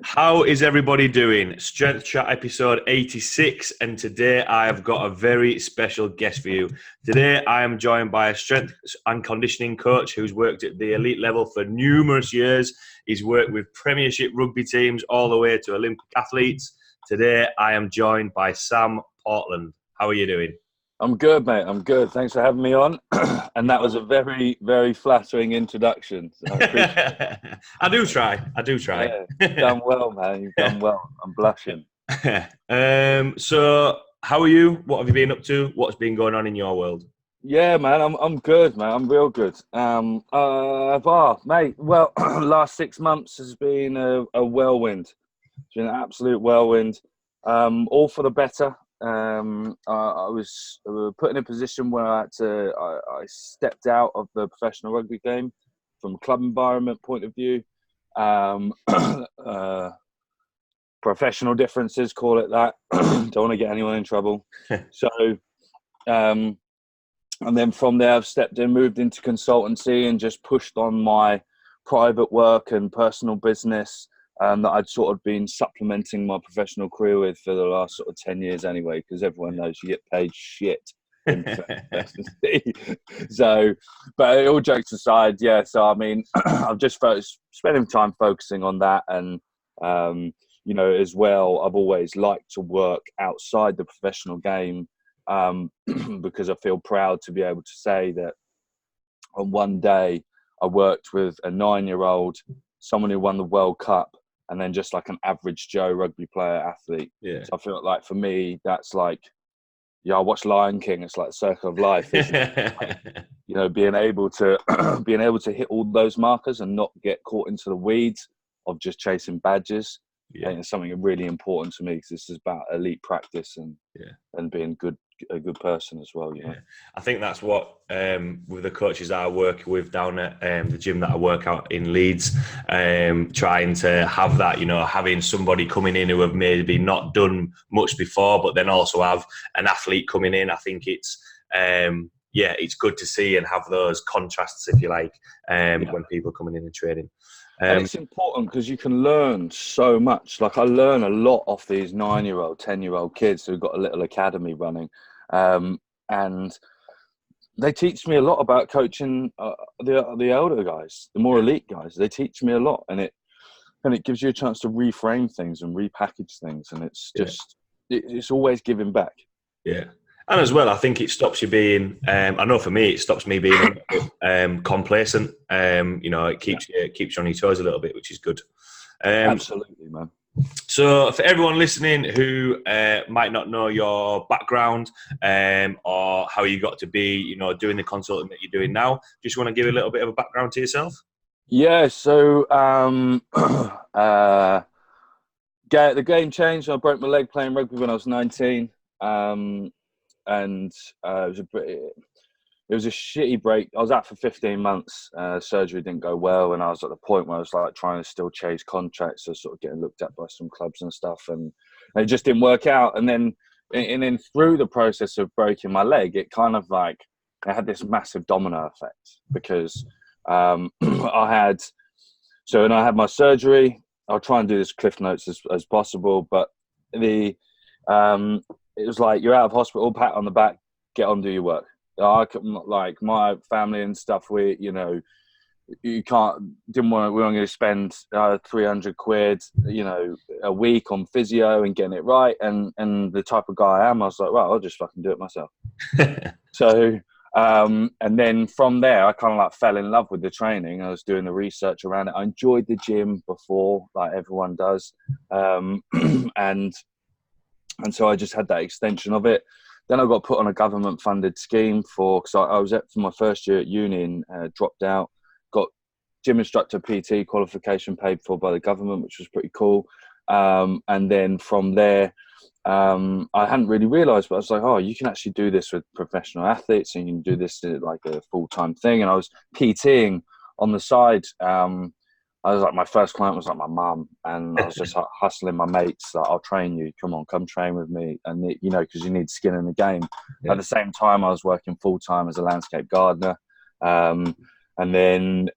How is everybody doing? Strength Chat episode 86, and today I have got a very special guest for you. Today I am joined by a strength and conditioning coach who's worked at the elite level for numerous years. He's worked with Premiership rugby teams all the way to Olympic athletes. Today I am joined by Sam Portland. How are you doing? I'm good, mate. I'm good. Thanks for having me on. And that was a very, very flattering introduction. So I appreciate it. I do try. Yeah, you've done well, man. You've done well. I'm blushing. So how are you? What have you been up to? What's been going on in your world? Yeah, man. I'm good, man. I'm real good. Mate. Well, last 6 months has been a whirlwind. It's been an absolute whirlwind. All for the better. I was put in a position where I stepped out of the professional rugby game from a club environment point of view. Professional differences, call it that. Don't want to get anyone in trouble. So, and then from there, I've stepped in, moved into consultancy and just pushed on my private work and personal business that I'd sort of been supplementing my professional career with for the last sort of 10 years anyway, because everyone knows you get paid shit in So, but all jokes aside, yeah, so I mean, I've just spending time focusing on that. And, as well, I've always liked to work outside the professional game because I feel proud to be able to say that on one day I worked with a 9-year-old, someone who won the World Cup, and then just like an average Joe rugby player athlete. Yeah. So I feel like for me, that's like, I watch Lion King. It's like the circle of life, isn't it? Like, being able to hit all those markers and not get caught into the weeds of just chasing badges. Yeah. And it's something really important to me because this is about elite practice and being a good person as well. Yeah. I think that's what with the coaches I work with down at the gym that I work out in Leeds, trying to have that, having somebody coming in who have maybe not done much before, but then also have an athlete coming in. I think it's it's good to see and have those contrasts, if you like, when people coming in and training. And it's important because you can learn so much. Like I learn a lot off these 9-year-old, 10-year-old kids who've got a little academy running. And they teach me a lot about coaching the older guys, the more elite guys. They teach me a lot, and it gives you a chance to reframe things and repackage things. And it's just, it's always giving back. Yeah. And as well, I think it stops you being, I know for me, it stops me being complacent. It keeps you on your toes a little bit, which is good. Absolutely, man. So for everyone listening who might not know your background or how you got to be, doing the consulting that you're doing now, just want to give a little bit of a background to yourself? Yeah, so the game changed. I broke my leg playing rugby when I was 19. And it was a shitty break. I was out for 15 months. Surgery didn't go well, and I was at the point where I was like trying to still chase contracts, so sort of getting looked at by some clubs and stuff, and it just didn't work out. And then through the process of breaking my leg, it kind of like it had this massive domino effect because when I had my surgery, I'll try and do this cliff notes as possible, but it was like, you're out of hospital, pat on the back, get on, do your work. Like my family and stuff, we weren't going to spend 300 quid, a week on physio and getting it right. And the type of guy I am, I was like, well, I'll just fucking do it myself. So, and then from there, I kind of like fell in love with the training. I was doing the research around it. I enjoyed the gym before, like everyone does. And so I just had that extension of it. Then I got put on a government-funded scheme because I was for my first year at uni and dropped out. Got gym instructor PT qualification paid for by the government, which was pretty cool. And then from there, I hadn't really realised, but I was like, oh, you can actually do this with professional athletes and you can do this like a full-time thing. And I was PTing on the side. I was like, my first client was like my mum, and I was just hustling my mates. Like, I'll train you. Come train with me. And because you need skin in the game. Yeah. At the same time, I was working full time as a landscape gardener, and then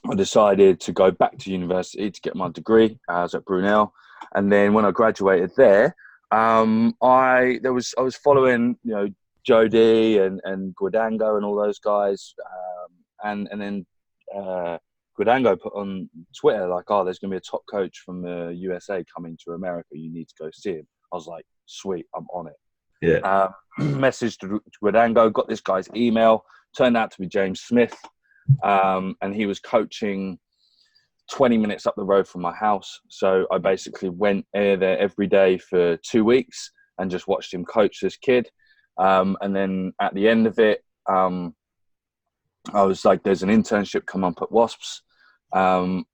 I decided to go back to university to get my degree. I was at Brunel, and then when I graduated there, I was following Jody and Guadango and all those guys, and then Guadango put on Twitter like, "Oh, there's going to be a top coach from the USA coming to America. You need to go see him." I was like, "Sweet, I'm on it." Yeah. Messaged to Guadango, got this guy's email. Turned out to be James Smith, and he was coaching 20 minutes up the road from my house. So I basically went there every day for 2 weeks and just watched him coach this kid. And then at the end of it, I was like, there's an internship come up at Wasps. And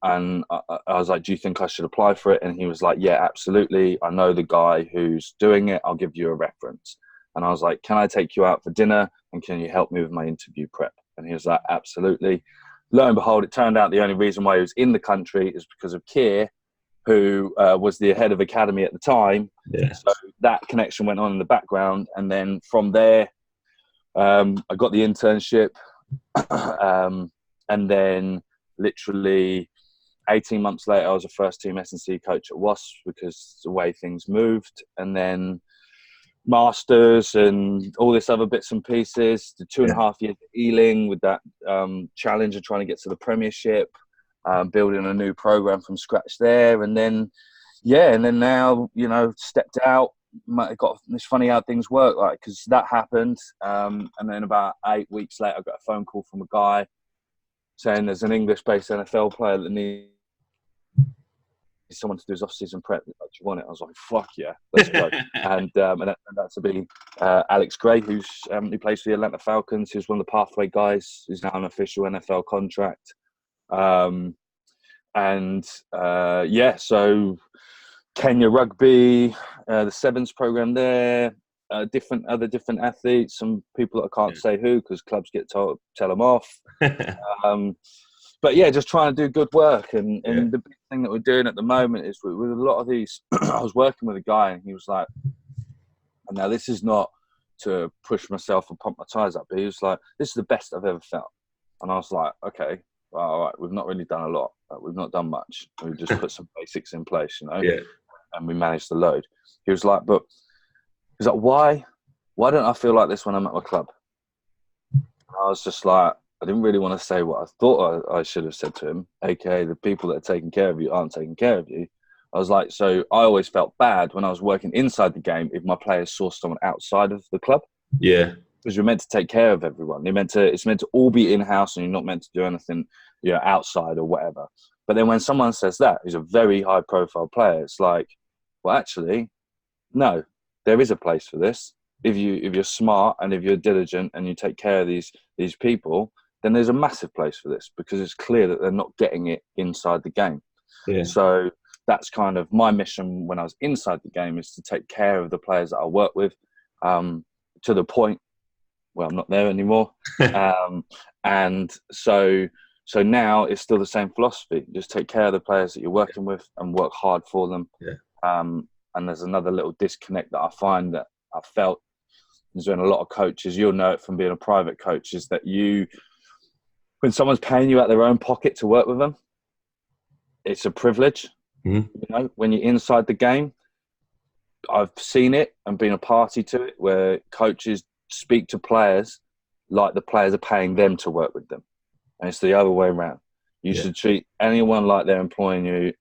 I was like, do you think I should apply for it? And he was like, yeah, absolutely. I know the guy who's doing it. I'll give you a reference. And I was like, can I take you out for dinner? And can you help me with my interview prep? And he was like, absolutely. Lo and behold, it turned out the only reason why he was in the country is because of Keir, who was the head of academy at the time. Yeah. So that connection went on in the background. And then from there, I got the internship. And then literally 18 months later, I was a first team S&C coach at Wasps because the way things moved. And then masters and all this other bits and pieces, the 2.5 years at Ealing with that challenge of trying to get to the Premiership, building a new program from scratch there. And then, and then now, stepped out. It's funny how things work, like, because that happened. And then about 8 weeks later, I got a phone call from a guy saying there's an English-based NFL player that needs someone to do his off-season prep. Do you want it? I was like, fuck yeah, let's go. and that's to be Alex Gray, who plays for the Atlanta Falcons, who's one of the pathway guys, who's now an official NFL contract. So Kenya rugby, the Sevens program there, different athletes, some people that I can't say who because clubs get told tell them off. But yeah, just trying to do good work. And the big thing that we're doing at the moment is with a lot of these, I was working with a guy and he was like, and now this is not to push myself and pump my tires up, but he was like, this is the best I've ever felt. And I was like, okay, well, all right, we've not really done a lot. We've not done much. We've just put some basics in place, and we managed the load. He was like, why don't I feel like this when I'm at my club? And I was just like, I didn't really want to say what I thought I should have said to him, aka the people that are taking care of you aren't taking care of you. I was like, so I always felt bad when I was working inside the game if my players saw someone outside of the club. Yeah. Because you're meant to take care of everyone. It's meant to all be in-house and you're not meant to do anything outside or whatever. But then when someone says that, who's a very high-profile player, it's like, well, actually, no, there is a place for this. If you're smart and if you're diligent and you take care of these people, then there's a massive place for this because it's clear that they're not getting it inside the game. Yeah. So that's kind of my mission when I was inside the game, is to take care of the players that I work with, to the point where I'm not there anymore. And so now it's still the same philosophy. Just take care of the players that you're working with and work hard for them. Yeah. And there's another little disconnect that I find that I felt is when a lot of coaches, you'll know it from being a private coach, is that when someone's paying you out their own pocket to work with them, it's a privilege. Mm-hmm. When you're inside the game, I've seen it and been a party to it where coaches speak to players like the players are paying them to work with them. And it's the other way around. You should treat anyone like they're employing you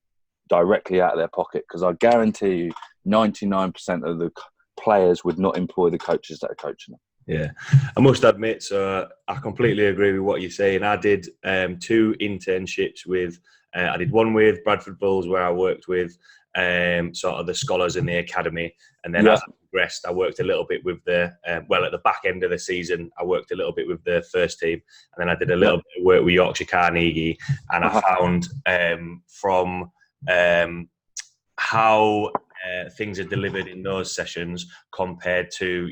directly out of their pocket, because I guarantee you 99% of the players would not employ the coaches that are coaching them. Yeah, I must admit, so I completely agree with what you're saying. I did 2 internships with, I did one with Bradford Bulls where I worked with sort of the scholars in the academy. And then as I progressed, I worked a little bit with at the back end of the season, I worked a little bit with the first team. And then I did a little bit of work with Yorkshire Carnegie. And I found from how things are delivered in those sessions compared to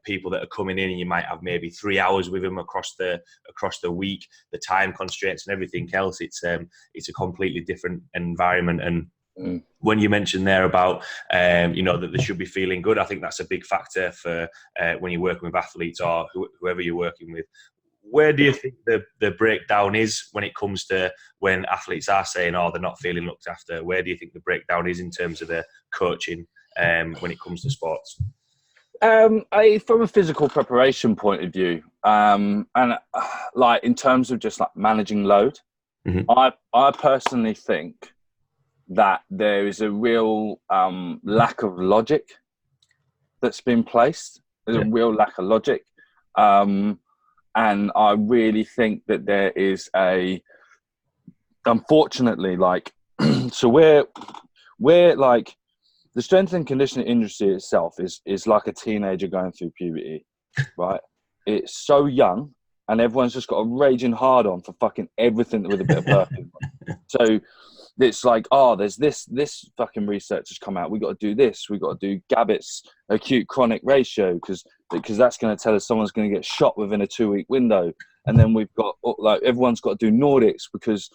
people that are coming in and you might have maybe 3 hours with them across the week, the time constraints and everything else, it's a completely different environment. And when you mentioned there about that they should be feeling good, I think that's a big factor for when you're working with athletes or whoever you're working with. where do you think the breakdown is when it comes to when athletes are saying, oh, they're not feeling looked after? Where do you think the breakdown is in terms of the coaching when it comes to sports? From a physical preparation point of view, and like in terms of just like managing load, I personally think that there is a real lack of logic that's been placed. There's a real lack of logic. And I really think that there is unfortunately, like, so we're like, the strength and conditioning industry itself is like a teenager going through puberty, right? It's so young, and everyone's just got a raging hard on for fucking everything with a bit of perfume. So it's like, oh, there's this fucking research has come out. We got to do this. We got to do Gabbitt's acute chronic ratio because that's going to tell us someone's going to get shot within a 2-week window. And then we've got like everyone's got to do Nordics because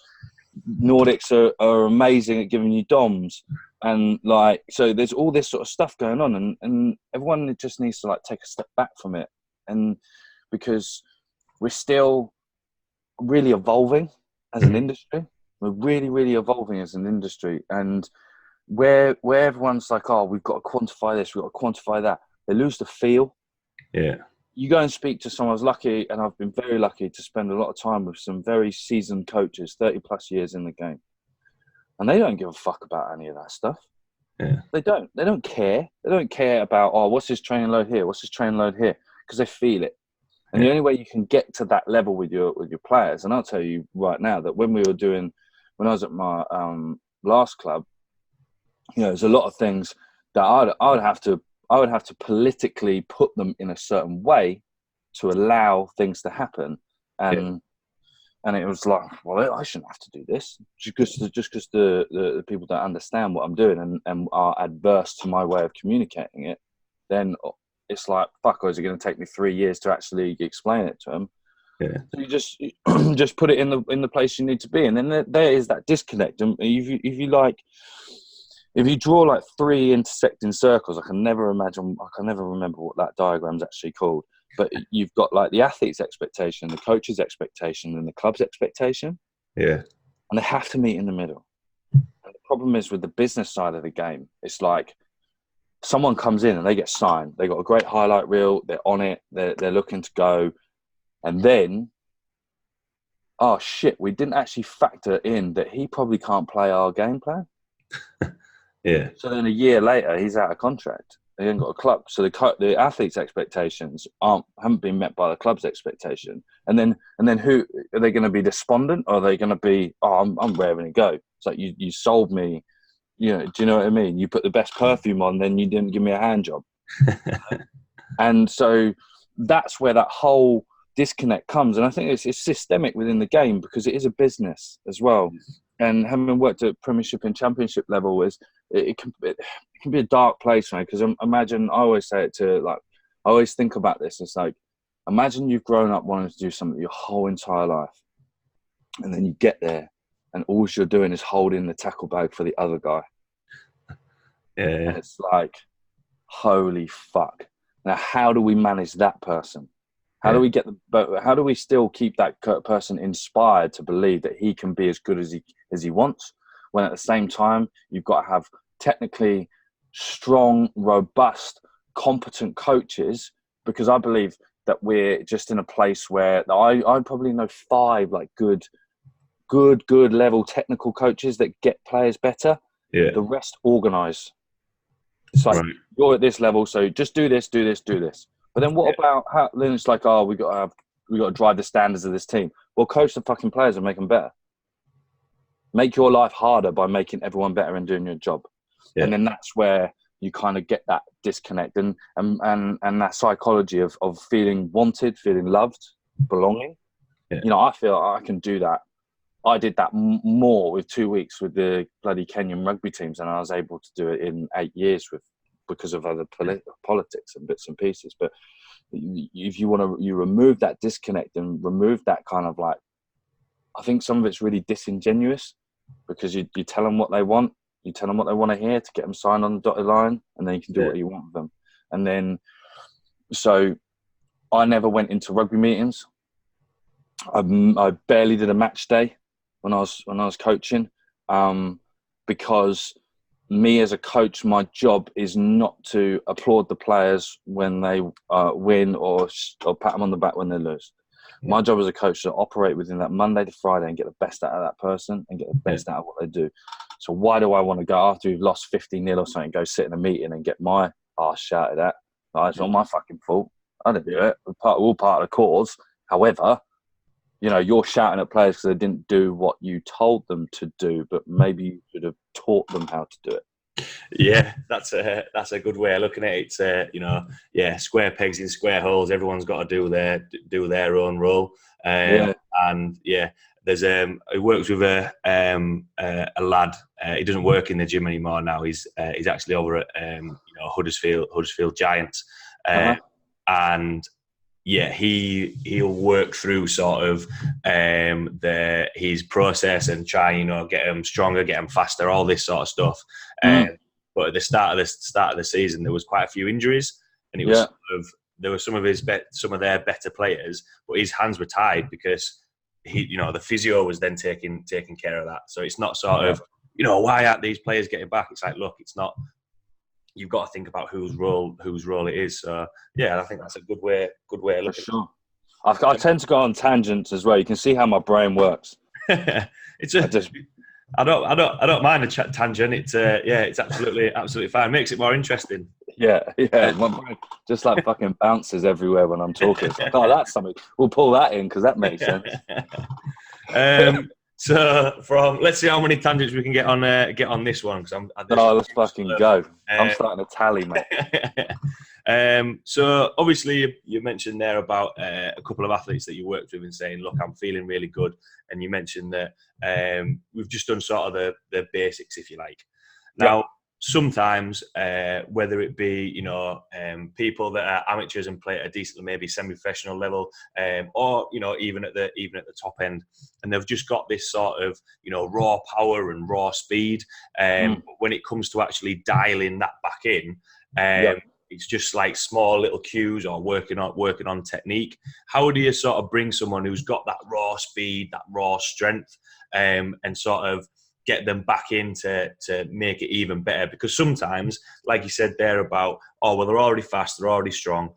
Nordics are amazing at giving you DOMs. And like, so there's all this sort of stuff going on, and everyone just needs to like take a step back from it, and because we're still really evolving as an industry. We're really, really evolving as an industry, and where everyone's like, oh, we've got to quantify this, we've got to quantify that. They lose the feel. Yeah. You go and speak to someone. I was lucky, and I've been very lucky to spend a lot of time with some very seasoned coaches, 30 plus years in the game. And they don't give a fuck about any of that stuff. Yeah. They don't care. They don't care about, oh, what's his training load here? What's his training load here? Because they feel it. And the only way you can get to that level with your players, and I'll tell you right now that when I was at my last club, you know, there's a lot of things that I would have to politically put them in a certain way to allow things to happen. And it was like, well, I shouldn't have to do this just because the people don't understand what I'm doing and are adverse to my way of communicating it. Then it's like, fuck, or is it going to take me 3 years to actually explain it to them? Yeah. So you just put it in the place you need to be, and then there is that disconnect. And if you draw like 3 intersecting circles, I can never remember what that diagram's actually called. But you've got like the athlete's expectation, the coach's expectation, and the club's expectation. Yeah. And they have to meet in the middle. And the problem is with the business side of the game, it's like someone comes in and they get signed. They got a great highlight reel. They're on it. They're looking to go. And then, oh shit, we didn't actually factor in that he probably can't play our game plan. Yeah. So then a year later, he's out of contract. He ain't got a club, so the athlete's expectations haven't been met by the club's expectation. And then who are they going to be? Despondent, or are they going to be? Oh, I'm raring to go. It's like you sold me. You know, do you know what I mean? You put the best perfume on, then you didn't give me a hand job. And so that's where that whole disconnect comes. And I think it's systemic within the game because it is a business as well. And having worked at Premiership and Championship level, it can be a dark place, right? Because imagine, I always say it to, like, I always think about this. It's like, imagine you've grown up wanting to do something your whole entire life, and then you get there, and all you're doing is holding the tackle bag for the other guy. Yeah. And it's like, holy fuck. Now, how do we manage that person? How do we still keep that person inspired to believe that he can be as good as he wants, when at the same time you've got to have technically strong, robust, competent coaches? Because I believe that we're just in a place where I probably know 5 like good level technical coaches that get players better. Yeah. The rest organise. It's like, you're at this level, so just do this. But then what about how? Then it's like, oh, we got to drive the standards of this team. Well, coach the fucking players and make them better. Make your life harder by making everyone better and doing your job. Yeah. And then that's where you kind of get that disconnect and that psychology of feeling wanted, feeling loved, belonging. Yeah. You know, I feel I can do that. I did that more with 2 weeks with the bloody Kenyan rugby teams, and I was able to do it in 8 years because of other politics and bits and pieces. But if you remove that disconnect and remove that kind of like, I think some of it's really disingenuous, because you tell them what they want, you tell them what they want to hear to get them signed on the dotted line, and then you can do what you want with them. And then, so I never went into rugby meetings I barely did a match day when I was coaching, because me as a coach, my job is not to applaud the players when they win or pat them on the back when they lose. Yeah. My job as a coach is to operate within that Monday to Friday and get the best out of that person and get the best out of what they do. So why do I want to go after we've lost 50-0 or something, go sit in a meeting and get my arse shouted at? Like, it's not my fucking fault. I didn't do it. We're all part of the cause. However, you're shouting at players because they didn't do what you told them to do, but maybe you should have taught them how to do it. Yeah, that's a good way of looking at it. It's square pegs in square holes. Everyone's got to do their own role. And there's he works with a lad. He doesn't work in the gym anymore now. He's actually over at Huddersfield Giants, and yeah, he'll work through sort of his process and try, get him stronger, get him faster, all this sort of stuff. But at the start of the season, there was quite a few injuries, and it was there were some of their better players, but his hands were tied because the physio was then taking care of that. So it's not sort of why aren't these players getting back? It's like, look, it's not. You've got to think about whose role it is. So yeah, I think that's a good way of looking. For sure. I tend to go on tangents as well. You can see how my brain works. I don't mind a tangent. It's absolutely fine. It makes it more interesting. Yeah. My brain just like fucking bounces everywhere when I'm talking. It's like, oh, that's something. We'll pull that in because that makes sense. So let's see how many tangents we can get on this one. Let's fucking go. I'm starting to tally, mate. So obviously you mentioned there about a couple of athletes that you worked with and saying, look, I'm feeling really good. And you mentioned that we've just done sort of the basics, if you like. Now, sometimes, whether it be, people that are amateurs and play at a decent, maybe semi-professional level, or, even at the top end, and they've just got this sort of, raw power and raw speed. When it comes to actually dialing that back in, it's just like small little cues or working on technique. How do you sort of bring someone who's got that raw speed, that raw strength, and sort of get them back in to make it even better? Because sometimes, like you said there about, they're already fast, they're already strong,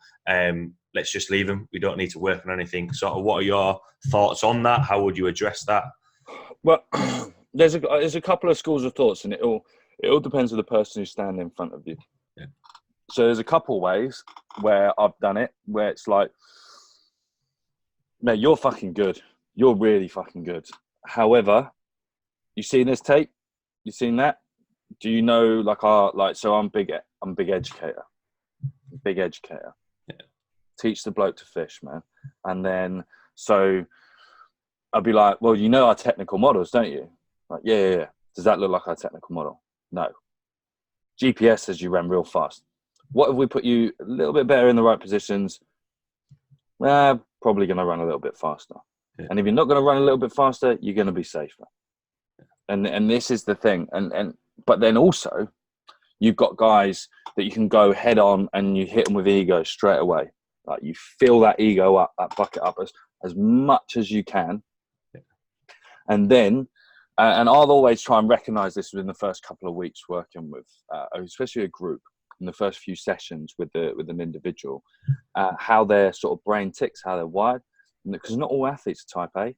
let's just leave them. We don't need to work on anything. Sort of, what are your thoughts on that? How would you address that? Well, there's a couple of schools of thoughts, and it all depends on the person who's standing in front of you. Yeah. So there's a couple of ways where I've done it, where it's like, no, you're fucking good. You're really fucking good. However, you seen this tape? You seen that? Do you know, so I'm big educator. Big educator. Yeah. Teach the bloke to fish, man. And then, so I'd be like, well, our technical models, don't you? Like, yeah. Does that look like our technical model? No. GPS says you ran real fast. What if we put you a little bit better in the right positions? Probably going to run a little bit faster. Yeah. And if you're not going to run a little bit faster, you're going to be safer. And this is the thing. But then also, you've got guys that you can go head on and you hit them with ego straight away. Like, you fill that ego up, that bucket up as much as you can. Yeah. And then, and I'll always try and recognize this within the first couple of weeks working with, especially a group, in the first few sessions with an individual, how their sort of brain ticks, how they're wired. Because not all athletes are type A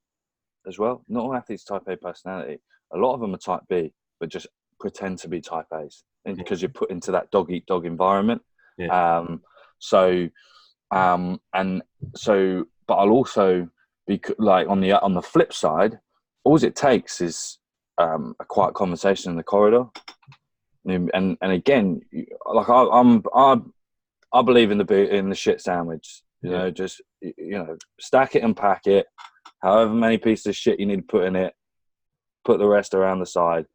as well. Not all athletes are type A personality. A lot of them are type B, but just pretend to be type A's, and because you're put into that dog eat dog environment. Yeah. But I'll also be like, on the flip side, all it takes is a quiet conversation in the corridor. And again, like I believe in the shit sandwich. Just stack it and pack it. However many pieces of shit you need to put in it, put the rest around the side,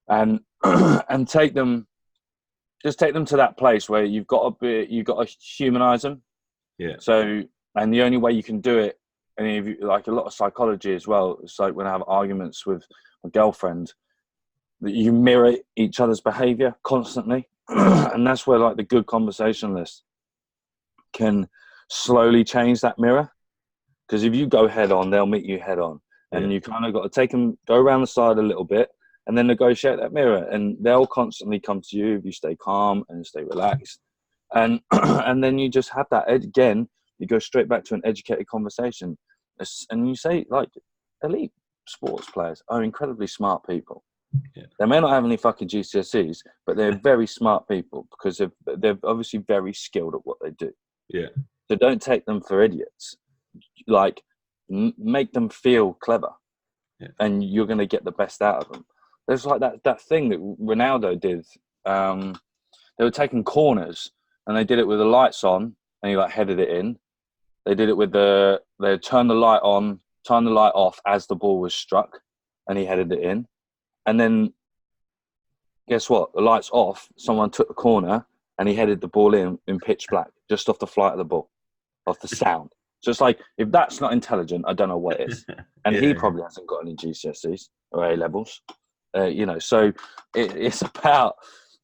and take them to that place where you've got to humanize them. Yeah. So, and the only way you can do it, and like a lot of psychology as well, it's like when I have arguments with my girlfriend, that you mirror each other's behavior constantly. And that's where, like, the good conversationalist can slowly change that mirror. Because if you go head on, they'll meet you head on. And you kind of got to take them, go around the side a little bit, and then negotiate that mirror. And they'll constantly come to you if you stay calm and stay relaxed. And and then you just have that, again, you go straight back to an educated conversation. And you say, like, elite sports players are incredibly smart people. Yeah. They may not have any fucking GCSEs, but they're very smart people because they're obviously very skilled at what they do. Yeah. So don't take them for idiots. Like, make them feel clever, and you're going to get the best out of them. There's like that thing that Ronaldo did. They were taking corners, and they did it with the lights on, and he like headed it in. They did it with they turned the light on, turned the light off as the ball was struck, and he headed it in. And then, guess what? The light's off. Someone took the corner, and he headed the ball in pitch black, just off the flight of the ball, off the sound. So it's like, if that's not intelligent, I don't know what is. And he probably hasn't got any GCSEs or A levels, So it's about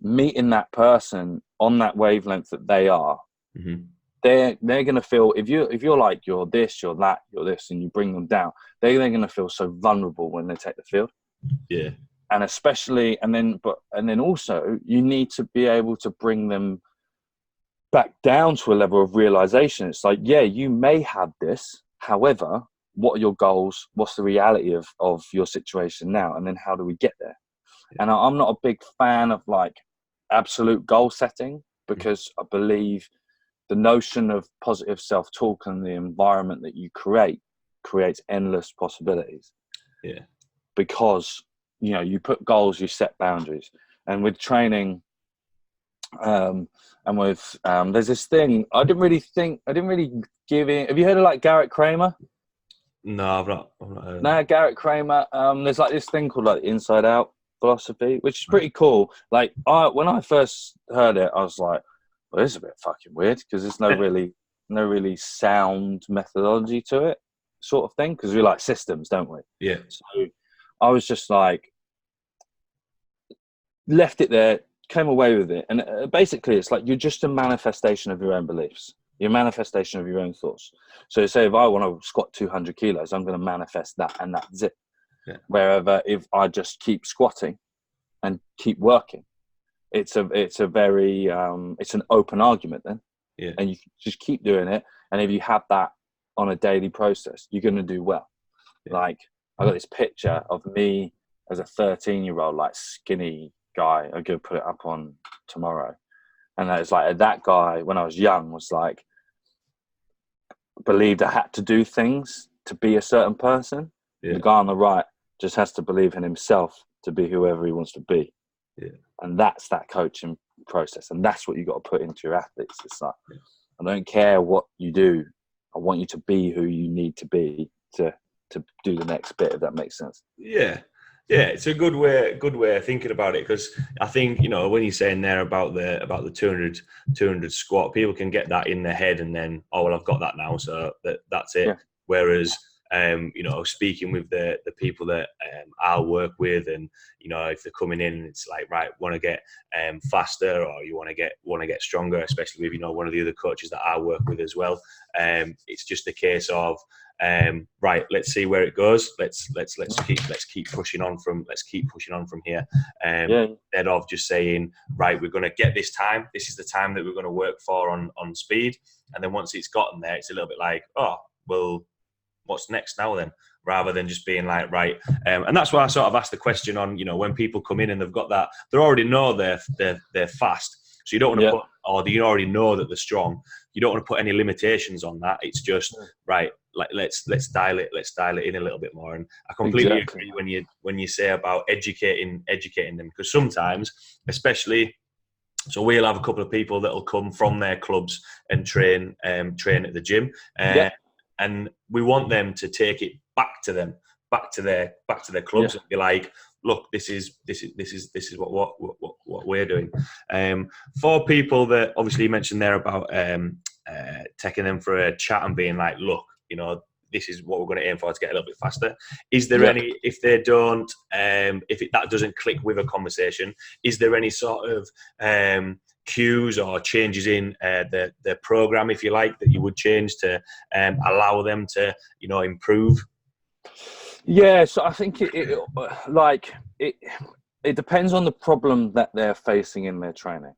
meeting that person on that wavelength that they are. Mm-hmm. They're going to feel, if you're like, you're this, you're that, you're this, and you bring them down, they're going to feel so vulnerable when they take the field. Yeah. And especially, and then also, you need to be able to bring them back down to a level of realization. It's like, yeah, you may have this. However, what are your goals? What's the reality of your situation now? And then how do we get there? Yeah. And I'm not a big fan of like absolute goal setting, because I believe the notion of positive self-talk and the environment that you creates endless possibilities. Yeah. Because, you put goals, you set boundaries. And with training, and with there's this thing I didn't really give in. Have you heard of like Garrett Kramer? No, I've not heard. No, Garrett Kramer. There's like this thing called like Inside Out philosophy, which is pretty cool. Like when I first heard it, I was like, well, this is a bit fucking weird, because there's no really sound methodology to it, sort of thing, because we like systems, don't we? Yeah. So I was just like, left it there, came away with it. And basically it's like, you're just a manifestation of your own beliefs. You're a manifestation of your own thoughts. So say if I want to squat 200 kilos, I'm going to manifest that, and that's it. Yeah. Wherever if I just keep squatting and keep working, it's a very it's an open argument then. Yeah. And you just keep doing it. And if you have that on a daily process, you're going to do well. Yeah. Like, I got this picture of me as a 13-year-old, like skinny guy. I'm going to put it up on tomorrow. And it's like, that guy, when I was young, was like, believed I had to do things to be a certain person. Yeah. The guy on the right just has to believe in himself to be whoever he wants to be. Yeah. And that's that coaching process. And that's what you got to put into your athletes. It's like, I don't care what you do. I want you to be who you need to be to do the next bit, if that makes sense. Yeah. Yeah, it's a good way of thinking about it, because I think, when you're saying there about the 200 squat, people can get that in their head and then, oh, well, I've got that now, so that's it. Yeah. Whereas, speaking with the people that I'll work with, and if they're coming in, it's like, right, want to get faster, or you want to get stronger, especially with one of the other coaches that I work with as well. It's just a case of, right, let's see where it goes. Let's keep pushing on from here. Instead of just saying, right, we're going to get this time. This is the time that we're going to work for on speed. And then once it's gotten there, it's a little bit like, oh, well, what's next now then? Rather than just being like, right. And that's why I sort of asked the question on, when people come in and they've got that, they already know they're fast. So you don't want to put, or you already know that they're strong. You don't want to put any limitations on that. It's just, right, like let's dial it in a little bit more. And I completely agree when you say about educating them, because sometimes, especially, so we'll have a couple of people that'll come from their clubs and train at the gym, and we want them to take it back to their clubs and be like, look, this is what we're doing. For people that obviously you mentioned there about taking them for a chat and being like, look, this is what we're going to aim for to get a little bit faster. Is there any, if they don't, that doesn't click with a conversation, is there any sort of cues or changes in the program, if you like, that you would change to allow them to, improve? Yeah, so I think it depends on the problem that they're facing in their training.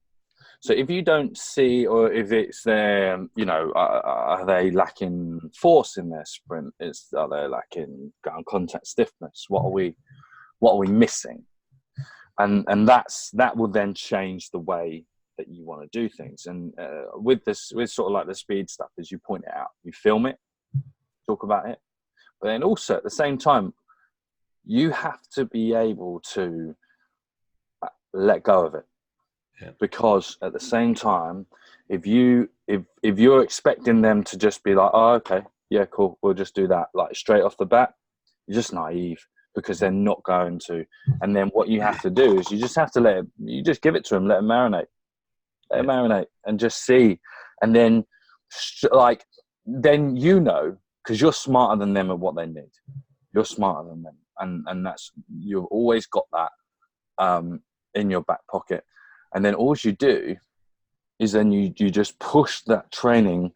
So if you don't see, or if it's their, are they lacking force in their sprint? Are they lacking ground contact stiffness? What are we missing? And that will then change the way that you want to do things. And with sort of like the speed stuff, as you point it out, you film it, talk about it, but then also at the same time, you have to be able to let go of it. Yeah. Because at the same time, if you're expecting them to just be like, oh, okay, yeah, cool, we'll just do that, like straight off the bat, you're just naive, because they're not going to. And then what you have to do is you just have to you just give it to them, let them marinate, marinate, and just see. And then then because you're smarter than them at what they need. You're smarter than them, and that's, you've always got that in your back pocket. And then all you do is then you just push that training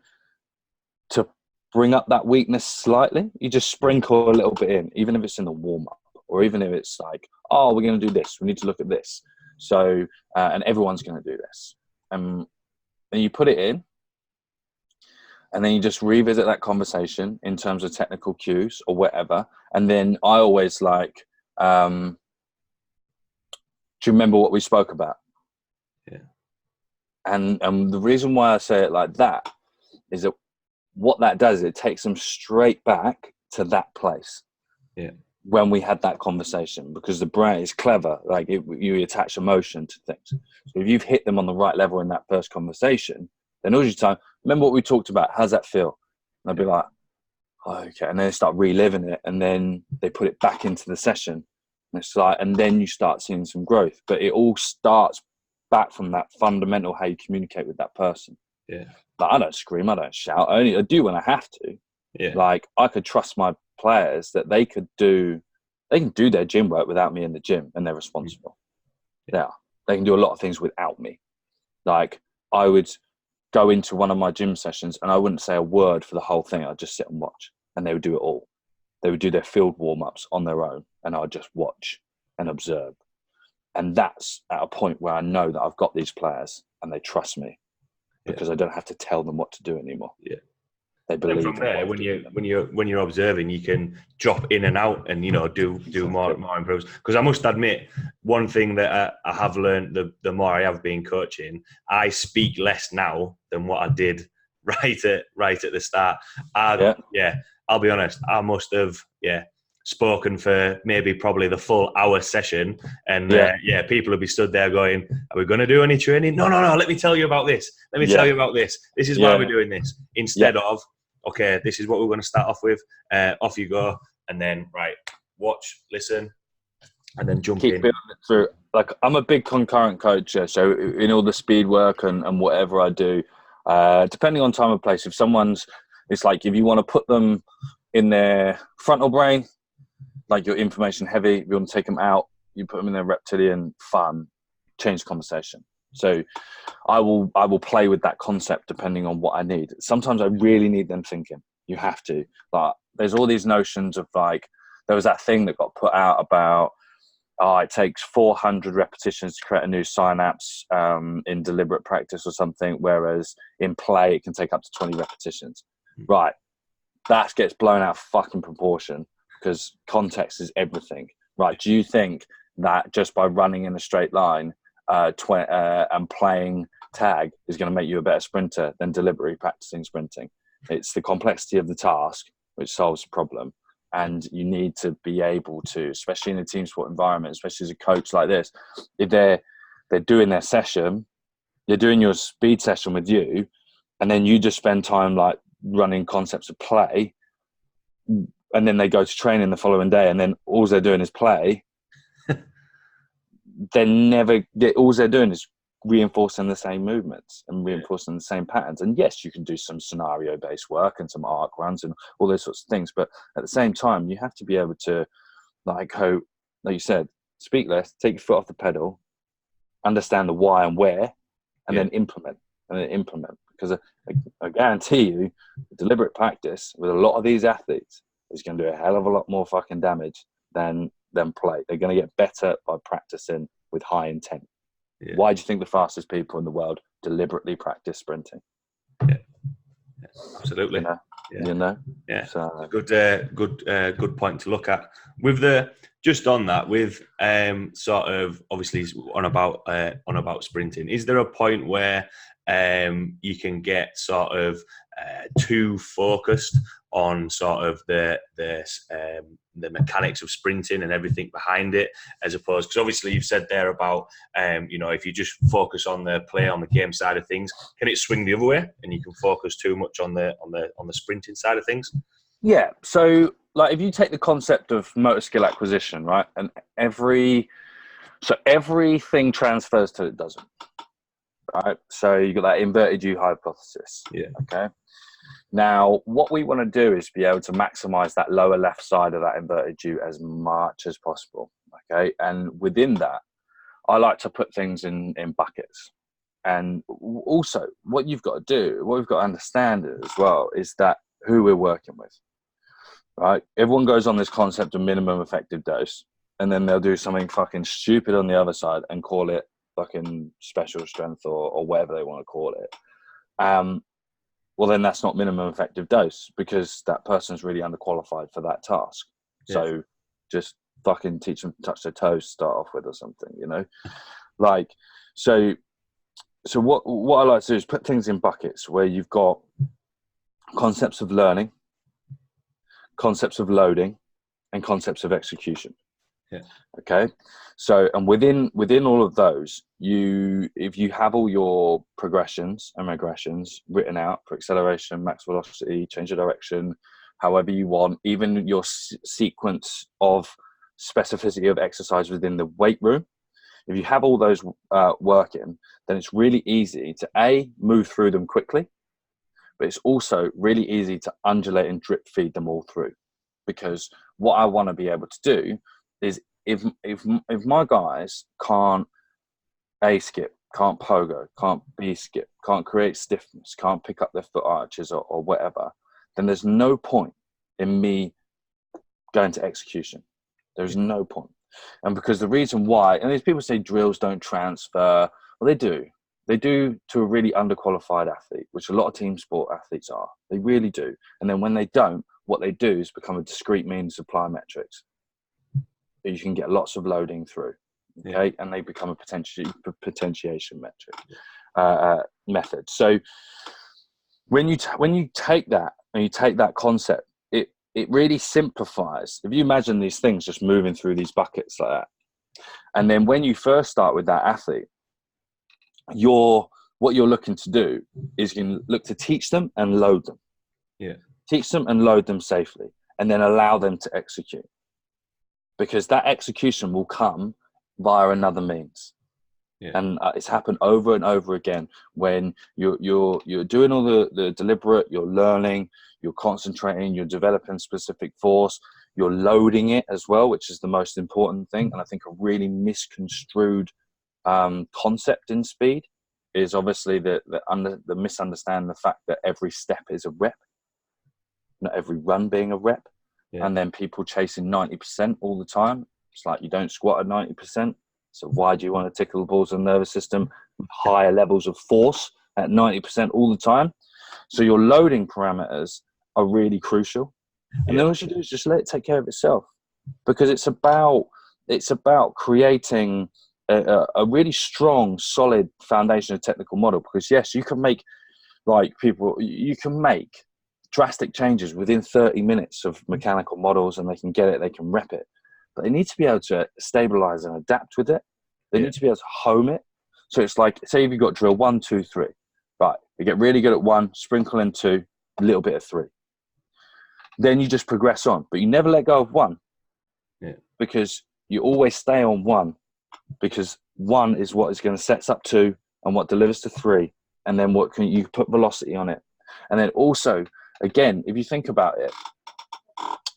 to bring up that weakness slightly. You just sprinkle a little bit in, even if it's in the warm-up, or even if it's like, oh, we're going to do this, we need to look at this. So, and everyone's going to do this. And you put it in, and then you just revisit that conversation in terms of technical cues or whatever. And then I always do you remember what we spoke about? Yeah. And the reason why I say it like that is that what that does, it takes them straight back to that place. Yeah. When we had that conversation, because the brain is clever. Like you attach emotion to things. So if you've hit them on the right level in that first conversation, then all your time, remember what we talked about? How's that feel? And they'll be like, oh, okay. And then they start reliving it, and then they put it back into the session. And it's like, and then you start seeing some growth. But it all starts back from that fundamental, how you communicate with that person. Yeah. Like, I don't scream, I don't shout. I do when I have to. Yeah. Like, I could trust my players that they can do their gym work without me in the gym, and they're responsible. Yeah. They can do a lot of things without me. Like, I would go into one of my gym sessions and I wouldn't say a word for the whole thing. I'd just sit and watch, and they would do it all. They would do their field warm-ups on their own, and I'd just watch and observe. And that's at a point where I know that I've got these players and they trust me, because I don't have to tell them what to do anymore. Yeah. They believe. And from there, when you're observing, you can drop in and out and do more improves. Because I must admit, one thing that I have learned the more I have been coaching, I speak less now than what I did right at the start. I'll be honest, I must have spoken for probably the full hour session, and people will be stood there going, are we going to do any training? No, let me tell you about this, tell you about this is why we're doing this, instead of, okay, this is what we're going to start off with, off you go, and then watch, listen, and then jump keep in. Building it through. Like, I'm a big concurrent coach, so in all the speed work and whatever I do, depending on time and place, it's like, if you want to put them in their frontal brain, like your information heavy, if you want to take them out, you put them in their reptilian, fun, change the conversation. So I will play with that concept depending on what I need. Sometimes I really need them thinking. You have to. But there's all these notions of, like, there was that thing that got put out about, it takes 400 repetitions to create a new synapse in deliberate practice or something, whereas in play it can take up to 20 repetitions. Right. That gets blown out of fucking proportion, because context is everything. Right. Do you think that just by running in a straight line and playing tag is going to make you a better sprinter than deliberately practicing sprinting? It's the complexity of the task which solves the problem. And you need to be able to, especially in a team sport environment, especially as a coach like this, if they're doing their session, you're doing your speed session with you, and then you just spend time like running concepts of play, and then they go to training the following day, and then all they're doing is play. All they're doing is reinforcing the same movements and reinforcing the same patterns. And yes, you can do some scenario-based work and some arc runs and all those sorts of things, but at the same time, you have to be able to, like you said, speak less, take your foot off the pedal, understand the why and where, and then implement, because I guarantee you, deliberate practice with a lot of these athletes is going to do a hell of a lot more fucking damage than play. They're going to get better by practicing with high intent. Yeah. Why do you think the fastest people in the world deliberately practice sprinting? Yeah, absolutely. Yeah. So good point to look at. With just on that, with sort of obviously on about sprinting, is there a point where you can get sort of too focused on sort of the mechanics of sprinting and everything behind it, as opposed, because obviously you've said there about if you just focus on the play, on the game side of things, can it swing the other way and you can focus too much on the sprinting side of things? Yeah. So like if you take the concept of motor skill acquisition, right, and everything transfers till it doesn't. Right. So you got that inverted U hypothesis. Yeah. Okay. Now, what we want to do is be able to maximize that lower left side of that inverted U as much as possible. Okay. And within that, I like to put things in buckets. And also, what you've got to do, what we've got to understand as well, is that who we're working with. Right. Everyone goes on this concept of minimum effective dose, and then they'll do something fucking stupid on the other side and call it fucking special strength or whatever they want to call it. Well, then that's not minimum effective dose because that person's really underqualified for that task. Yeah. So just fucking teach them to touch their toes, start off with or something, like, so what I like to do is put things in buckets where you've got concepts of learning, concepts of loading, and concepts of execution. Yeah. Okay. So, and within all of those, if you have all your progressions and regressions written out for acceleration, max velocity, change of direction, however you want, even your sequence of specificity of exercise within the weight room, if you have all those working, then it's really easy to move through them quickly, but it's also really easy to undulate and drip feed them all through. Because what I want to be able to do is if my guys can't A skip, can't pogo, can't B skip, can't create stiffness, can't pick up their foot arches or whatever, then there's no point in me going to execution. There's no point. And because the reason why, and these people say drills don't transfer, well, they do. They do to a really underqualified athlete, which a lot of team sport athletes are. They really do. And then when they don't, what they do is become a discrete means of plyometrics. You can get lots of loading through, okay, and they become a potentiation method. So when you take that and you take that concept, it really simplifies. If you imagine these things just moving through these buckets like that, and then when you first start with that athlete, what you're looking to do is you look to teach them and load them. Yeah, teach them and load them safely, and then allow them to execute. Because that execution will come via another means. Yeah. And it's happened over and over again when you're doing all the deliberate, you're learning, you're concentrating, you're developing specific force, you're loading it as well, which is the most important thing. And I think a really misconstrued concept in speed is obviously the misunderstanding the fact that every step is a rep, not every run being a rep. Yeah. And then people chasing 90% all the time. It's like you don't squat at 90%. So why do you want to tickle the balls of the nervous system with higher levels of force at 90% all the time? So your loading parameters are really crucial. And then all you do is just let it take care of itself, because it's about creating a really strong, solid foundation of technical model. Because yes, you can make drastic changes within 30 minutes of mechanical models, and they can get it, they can rep it. But they need to be able to stabilize and adapt with it. They need to be able to home it. So it's like, say if you've got drill 1, 2, 3. Right, you get really good at 1, sprinkle in 2, a little bit of 3. Then you just progress on, but you never let go of 1. Yeah. Because you always stay on 1, because 1 is what is going to set up 2 and what delivers to 3. And then you put velocity on it. And then also, again, if you think about it,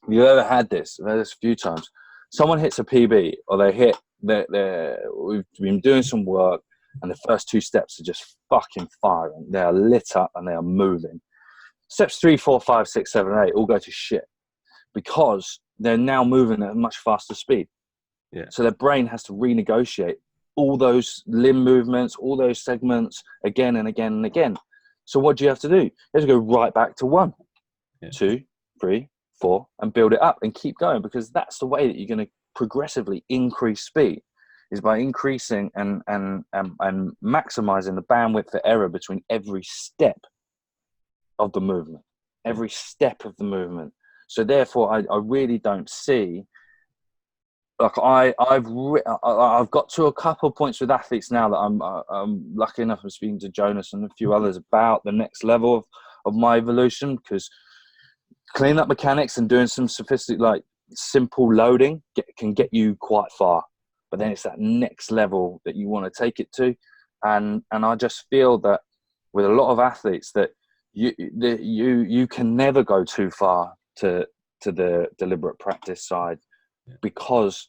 you've ever had this, I've had this a few times. Someone hits a PB, or they hit, we've been doing some work, And the first 2 steps are just fucking firing. They are lit up and they are moving. Steps 3, 4, 5, 6, 7, 8 all go to shit because they're now moving at a much faster speed. Yeah. So their brain has to renegotiate all those limb movements, all those segments again and again and again. So what do you have to do? You have to go right back to 1, 2, 3, 4, and build it up and keep going, because that's the way that you're going to progressively increase speed, is by increasing and maximizing the bandwidth for error between every step of the movement, every step of the movement. So therefore, I really don't see, like I've got to a couple of points with athletes now that I'm lucky enough of speaking to Jonas and a few others about the next level of my evolution, because cleaning up mechanics and doing some sophisticated, like simple loading can get you quite far. But then it's that next level that you want to take it to. And I just feel that with a lot of athletes that you can never go too far to the deliberate practice side, because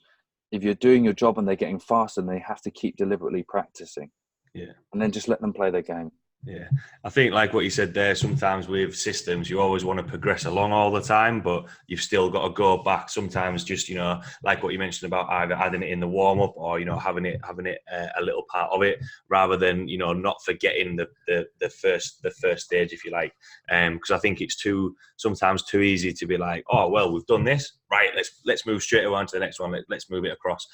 if you're doing your job and they're getting faster, then they have to keep deliberately practicing. Yeah. And then just let them play their game. Yeah, I think like what you said there, sometimes with systems, you always want to progress along all the time, but you've still got to go back. Sometimes just, like what you mentioned about either adding it in the warm up or, having it a little part of it, rather than, not forgetting the first stage, if you like. Because I think it's sometimes too easy to be like, oh, well, we've done this, right? Let's move straight on to the next one. Let's move it across,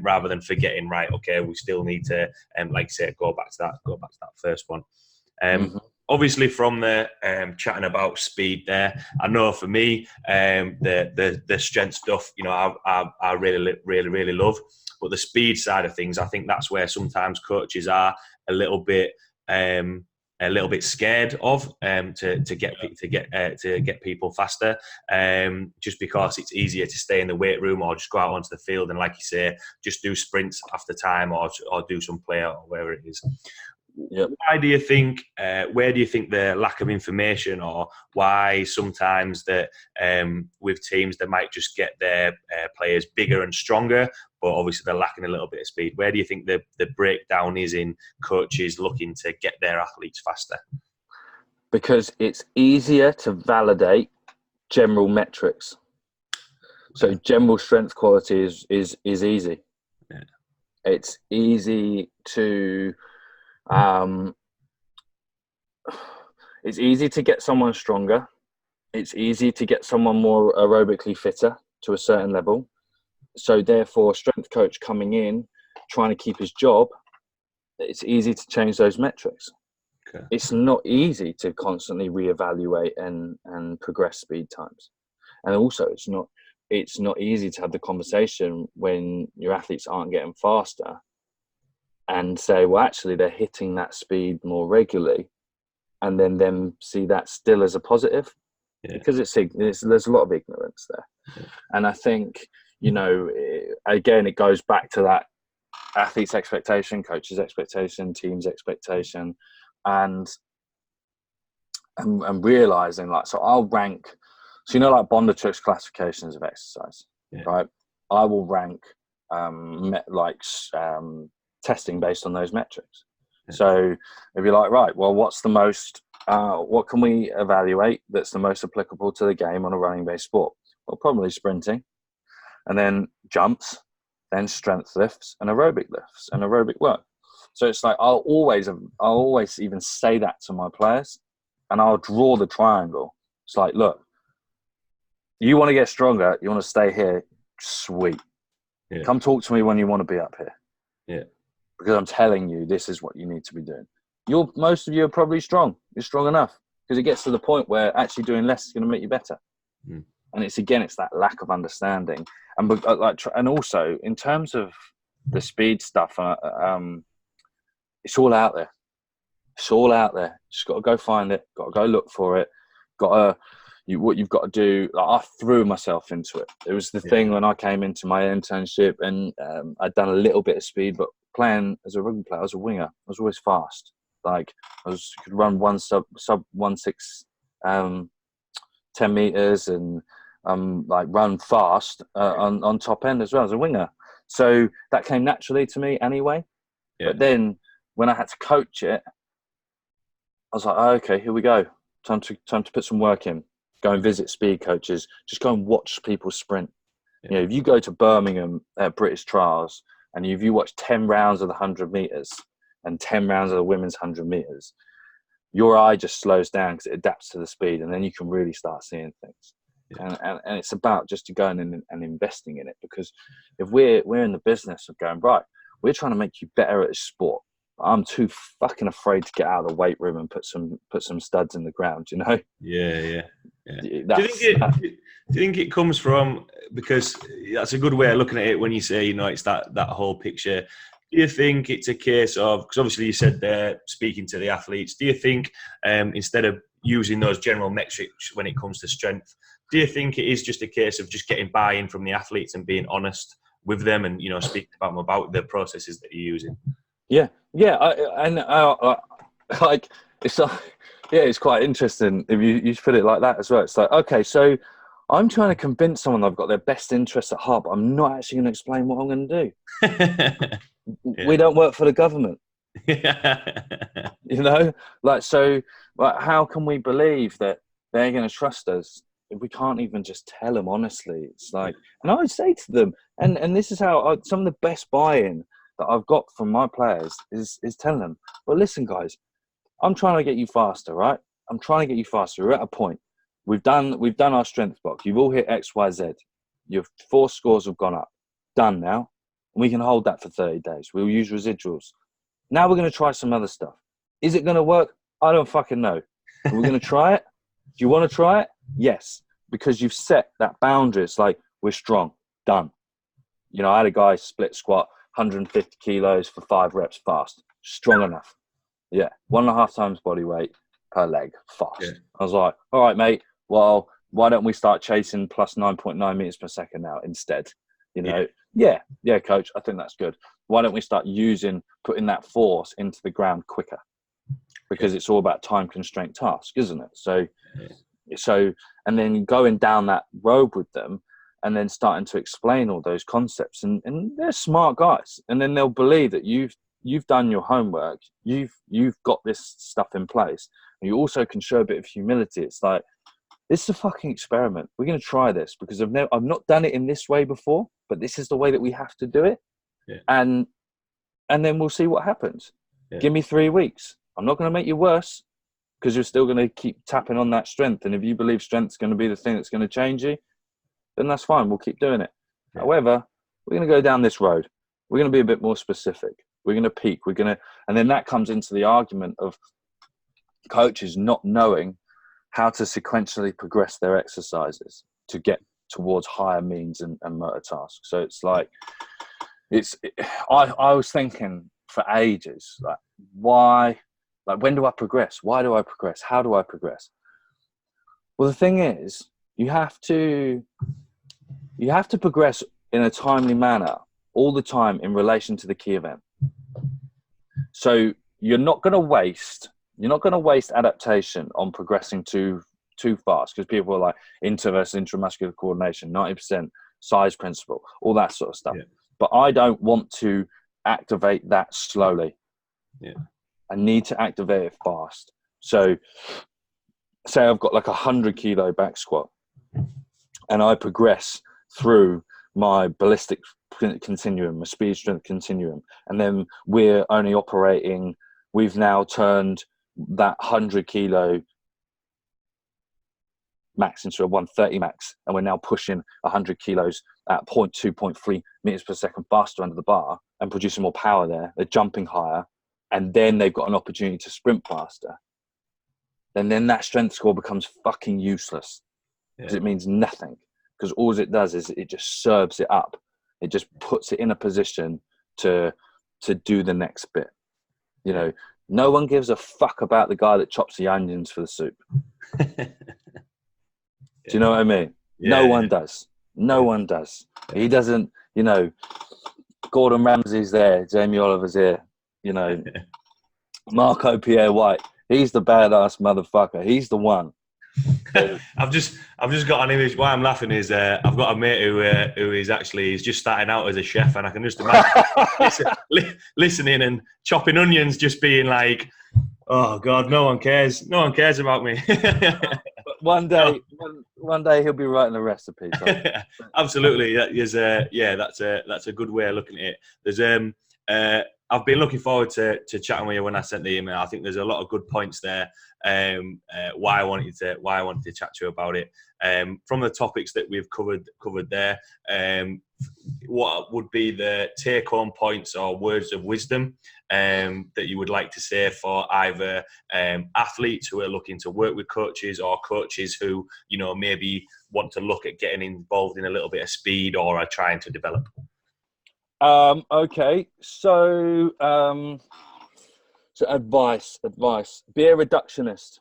rather than forgetting, right? Okay, we still need to, like I said, go back to that first one. Obviously, from the chatting about speed there, I know for me, the strength stuff, I really love, but the speed side of things, I think that's where sometimes coaches are a little bit scared of, to get people faster, just because it's easier to stay in the weight room or just go out onto the field and, like you say, just do sprints after time or do some play or wherever it is. Yep. Where do you think the lack of information, or why sometimes that with teams they might just get their players bigger and stronger, but obviously they're lacking a little bit of speed? Where do you think the breakdown is in coaches looking to get their athletes faster? Because it's easier to validate general metrics. So general strength quality is easy. Yeah. It's easy to it's easy to get someone stronger. It's easy to get someone more aerobically fitter to a certain level. So therefore, strength coach coming in, trying to keep his job, it's easy to change those metrics. Okay. It's not easy to constantly reevaluate and progress speed times. And also it's not easy to have the conversation when your athletes aren't getting faster and say, well, actually, they're hitting that speed more regularly, and then them see that still as a positive, because there's a lot of ignorance there. Yeah. And I think, again, it goes back to that athlete's expectation, coach's expectation, team's expectation, and realizing, like, so I'll rank, so like Bondarchuk's classifications of exercise, right? I will rank testing based on those metrics. Yeah. So if you're like, right, well, what's the most, what can we evaluate that's the most applicable to the game on a running based sport? Well, probably sprinting, and then jumps, then strength lifts and aerobic work. So it's like, I'll always even say that to my players, and I'll draw the triangle. It's like, look, you want to get stronger, you want to stay here, sweet. Yeah. Come talk to me when you want to be up here. Yeah. Because I'm telling you, this is what you need to be doing. Most of you are probably strong. You're strong enough, because it gets to the point where actually doing less is going to make you better. Mm. And it's that lack of understanding. And also in terms of the speed stuff, it's all out there. It's all out there. Just got to go find it. Got to go look for it. What you've got to do. Like, I threw myself into it. It was the thing when I came into my internship, and I'd done a little bit of speed, but playing as a rugby player, I was a winger. I was always fast. Like, could run one sub 1.6, 10 meters, and like run fast on top end as well as a winger. So that came naturally to me anyway. Yeah. But then when I had to coach it, I was like, oh, okay, here we go. Time to put some work in. Go and visit speed coaches. Just go and watch people sprint. Yeah. You know, if you go to Birmingham at British Trials and if you watch 10 rounds of the 100 meters and 10 rounds of the women's 100 meters, your eye just slows down because it adapts to the speed, and then you can really start seeing things. Yeah. And it's about just going in and investing in it, because if we're in the business of going, right, we're trying to make you better at this sport. I'm too fucking afraid to get out of the weight room and put some studs in the ground, you know? Yeah. Do you think it comes from, because that's a good way of looking at it when you say, you know, it's that whole picture. Do you think it's a case of, because obviously you said there, speaking to the athletes, do you think instead of using those general metrics when it comes to strength, do you think it is just a case of just getting buy-in from the athletes and being honest with them and, you know, speaking about the processes that you're using? Yeah. Like, it's quite interesting if you put it like that as well. It's like, okay, so I'm trying to convince someone I've got their best interests at heart, but I'm not actually going to explain what I'm going to do. Yeah. We don't work for the government. You know, like, so like, how can we believe that they're going to trust us if we can't even just tell them honestly? It's like, and I would say to them, and this is how some of the best buy-in that I've got from my players is telling them, well, listen, guys, I'm trying to get you faster, right? I'm trying to get you faster. We're at a point. We've done our strength block. You've all hit X, Y, Z. Your 4 scores have gone up. Done now. And we can hold that for 30 days. We'll use residuals. Now we're going to try some other stuff. Is it going to work? I don't fucking know. But we're going to try it. Do you want to try it? Yes. Because you've set that boundary. It's like, we're strong. Done. You know, I had a guy split squat 150 kilos for 5 reps fast. Strong enough. Yeah. 1.5 times body weight per leg fast. Yeah. I was like, all right, mate. Well, why don't we start chasing plus 9.9 meters per second now instead? You know, yeah, coach, I think that's good. Why don't we start putting that force into the ground quicker? Because it's all about time constraint task, isn't it? So, and then going down that road with them and then starting to explain all those concepts, and they're smart guys. And then they'll believe that you've done your homework. You've got this stuff in place. And you also can show a bit of humility. It's like, this is a fucking experiment. We're going to try this because I've not done it in this way before, but this is the way that we have to do it. Yeah. And then we'll see what happens. Yeah. Give me 3 weeks. I'm not going to make you worse because you're still going to keep tapping on that strength. And if you believe strength's going to be the thing that's going to change you, then that's fine. We'll keep doing it. Yeah. However, we're going to go down this road. We're going to be a bit more specific. We're going to peak. And then that comes into the argument of coaches not knowing how to sequentially progress their exercises to get towards higher means and motor tasks. So it's like, I was thinking for ages, like, why, like, when do I progress? Why do I progress? How do I progress? Well, the thing is, you have to progress in a timely manner all the time in relation to the key event. So you're not going to waste adaptation on progressing too fast, because people are like inter versus intramuscular coordination, 90%, size principle, all that sort of stuff. Yeah. But I don't want to activate that slowly. Yeah. I need to activate it fast. So say I've got like 100 kilo back squat and I progress through my ballistic continuum, my speed strength continuum, and then we've now turned that 100 kilo max into a 130 max, and we're now pushing 100 kilos at 0.2, 0.3 meters per second faster under the bar and producing more power there. They're jumping higher, and then they've got an opportunity to sprint faster. And then that strength score becomes fucking useless because it means nothing. Because all it does is it just serves it up. It just puts it in a position to do the next bit. You know, no one gives a fuck about the guy that chops the onions for the soup. Do you know what I mean? Yeah, no one does. No one does. Yeah. He doesn't, you know, Gordon Ramsay's there, Jamie Oliver's here, you know, Marco Pierre White. He's the badass motherfucker. He's the one. I've just got an image. Why I'm laughing is I've got a mate who is actually he's just starting out as a chef, and I can just imagine listening and chopping onions, just being like, "Oh God, no one cares about me." But one day, one day he'll be writing a recipe. So. Absolutely, that's a good way of looking at it. There's I've been looking forward to chatting with you when I sent the email. I think there's a lot of good points there. Why I wanted to chat to you about it. From the topics that we've covered there, what would be the take-home points or words of wisdom that you would like to say for either athletes who are looking to work with coaches or coaches who maybe want to look at getting involved in a little bit of speed or are trying to develop? Okay, so advice. Be a reductionist.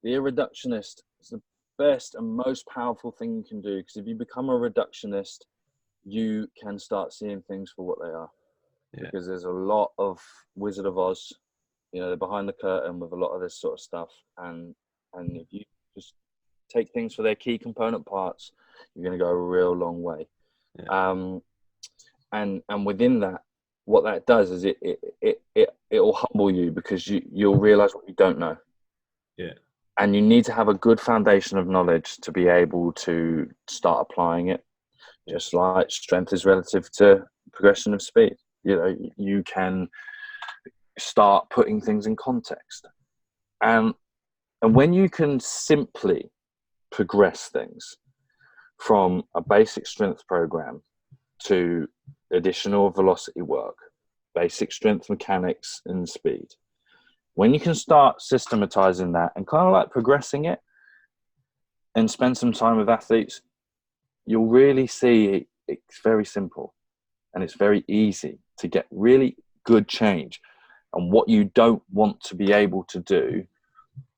It's the best and most powerful thing you can do, because if you become a reductionist, you can start seeing things for what they are. Yeah. Because there's a lot of Wizard of Oz, they're behind the curtain with a lot of this sort of stuff, and if you just take things for their key component parts, you're going to go a real long way. Yeah. And within that, what that does is it will humble you, because you'll realize what you don't know. Yeah. And you need to have a good foundation of knowledge to be able to start applying it. Just like strength is relative to progression of speed. You can start putting things in context. And when you can simply progress things from a basic strength program to additional velocity work, basic strength mechanics and speed, when you can start systematizing that and kind of like progressing it and spend some time with athletes, you'll really see it's very simple and it's very easy to get really good change. And what you don't want to be able to do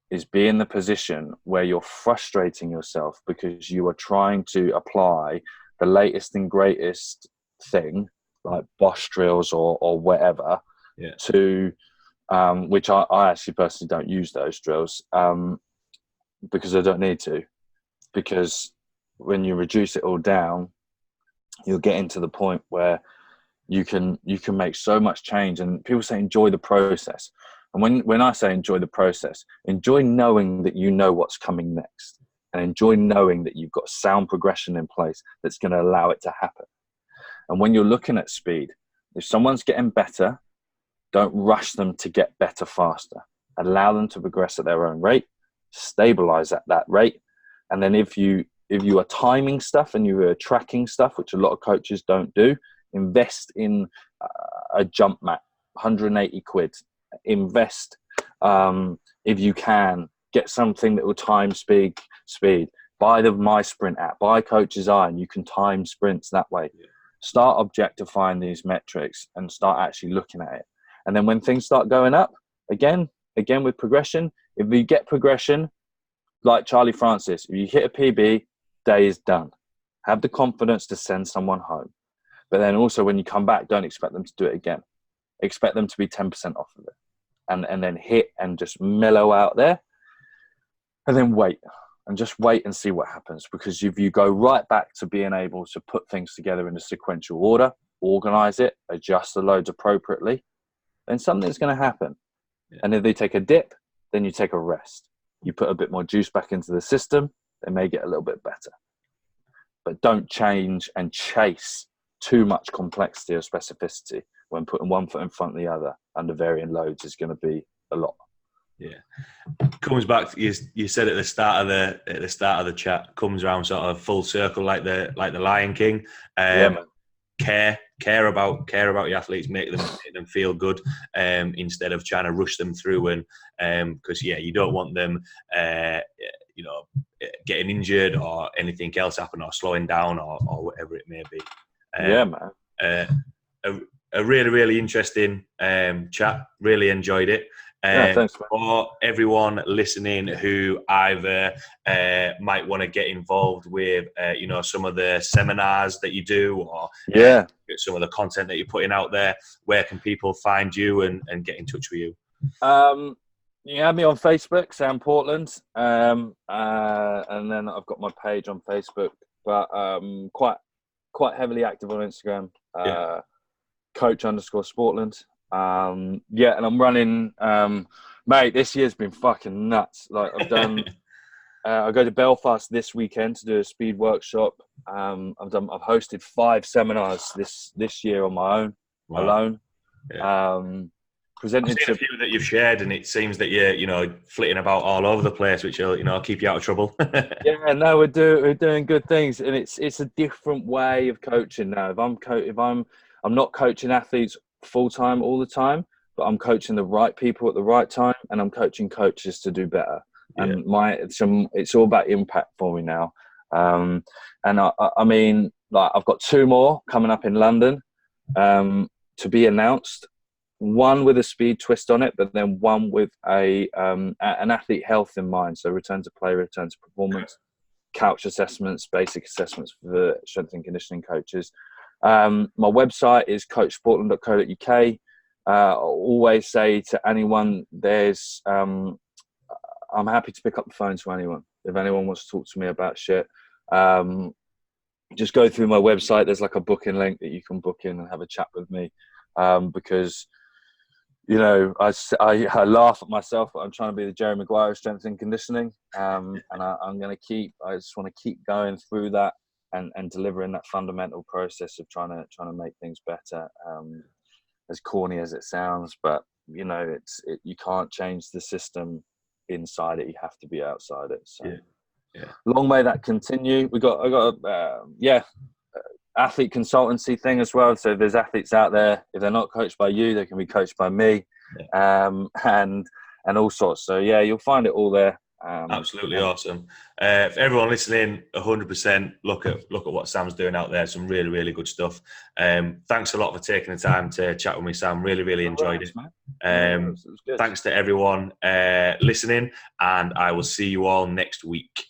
is be in the position where you're frustrating yourself because you are trying to apply the latest and greatest thing, like Bosch drills or whatever, to which I actually personally don't use those drills because I don't need to. Because when you reduce it all down, you'll get into the point where you can make so much change. And people say enjoy the process. And when I say enjoy the process, enjoy knowing that you know what's coming next, and enjoy knowing that you've got sound progression in place that's going to allow it to happen. And when you're looking at speed, if someone's getting better, don't rush them to get better faster. Allow them to progress at their own rate, stabilize at that rate. And then if you are timing stuff and you are tracking stuff, which a lot of coaches don't do, invest in a jump mat, 180 quid. Invest, if you can, get something that will time speed. Buy the My Sprint app, buy Coach's Eye, and you can time sprints that way. Yeah. Start objectifying these metrics and start actually looking at it. And then when things start going up, again with progression, if you get progression, like Charlie Francis, if you hit a PB, day is done. Have the confidence to send someone home. But then also when you come back, don't expect them to do it again. Expect them to be 10% off of it. And then hit and just mellow out there. And then wait. And just wait and see what happens. Because if you go right back to being able to put things together in a sequential order, organize it, adjust the loads appropriately, then something's going to happen. Yeah. And if they take a dip, then you take a rest. You put a bit more juice back into the system, they may get a little bit better. But don't change and chase too much complexity or specificity when putting one foot in front of the other under varying loads is going to be a lot. Yeah, comes back. You said at the start of the chat, comes around sort of full circle, like the Lion King. Care about your athletes, make them feel good, instead of trying to rush them through. And because you don't want them, getting injured or anything else happen or slowing down or whatever it may be. A really, really interesting chat. Really enjoyed it. Thanks, for everyone listening who either might want to get involved with some of the seminars that you do, or some of the content that you're putting out there, where can people find you and get in touch with you? You can add me on Facebook, Sam Portland, and then I've got my page on Facebook, but quite heavily active on Instagram. Coach_Sportland. Yeah, and I'm running. Mate, this year's been fucking nuts. Like I've done. I go to Belfast this weekend to do a speed workshop. I've hosted 5 seminars this year on my own, alone. Yeah. Presented I've seen a few that you've shared, and it seems that you're flitting about all over the place, which will keep you out of trouble. Yeah, no, we're doing good things, and it's a different way of coaching now. I'm not coaching athletes full time all the time, but I'm coaching the right people at the right time, and I'm coaching coaches to do better. Yeah. And it's all about impact for me now. And I mean, like I've got 2 more coming up in London to be announced. One with a speed twist on it, but then one with an athlete health in mind. So return to play, return to performance, couch assessments, basic assessments for the strength and conditioning coaches. My website is coachsportland.co.uk. I always say to anyone, I'm happy to pick up the phone to anyone. If anyone wants to talk to me about shit, just go through my website. There's like a booking link that you can book in and have a chat with me, because I laugh at myself, but I'm trying to be the Jerry Maguire of strength and conditioning, and I just want to keep going through that and delivering that fundamental process of trying to make things better. As corny as it sounds, but you can't change the system inside it. You have to be outside it. So long may that continue. I got athlete consultancy thing as well. So if there's athletes out there, if they're not coached by you, they can be coached by me, and all sorts. So yeah, you'll find it all there. Absolutely awesome. For everyone listening, 100% look at what Sam's doing out there. Some really, really good stuff. Thanks a lot for taking the time to chat with me, Sam. Really, really enjoyed it. It was good. Thanks to everyone listening, and I will see you all next week.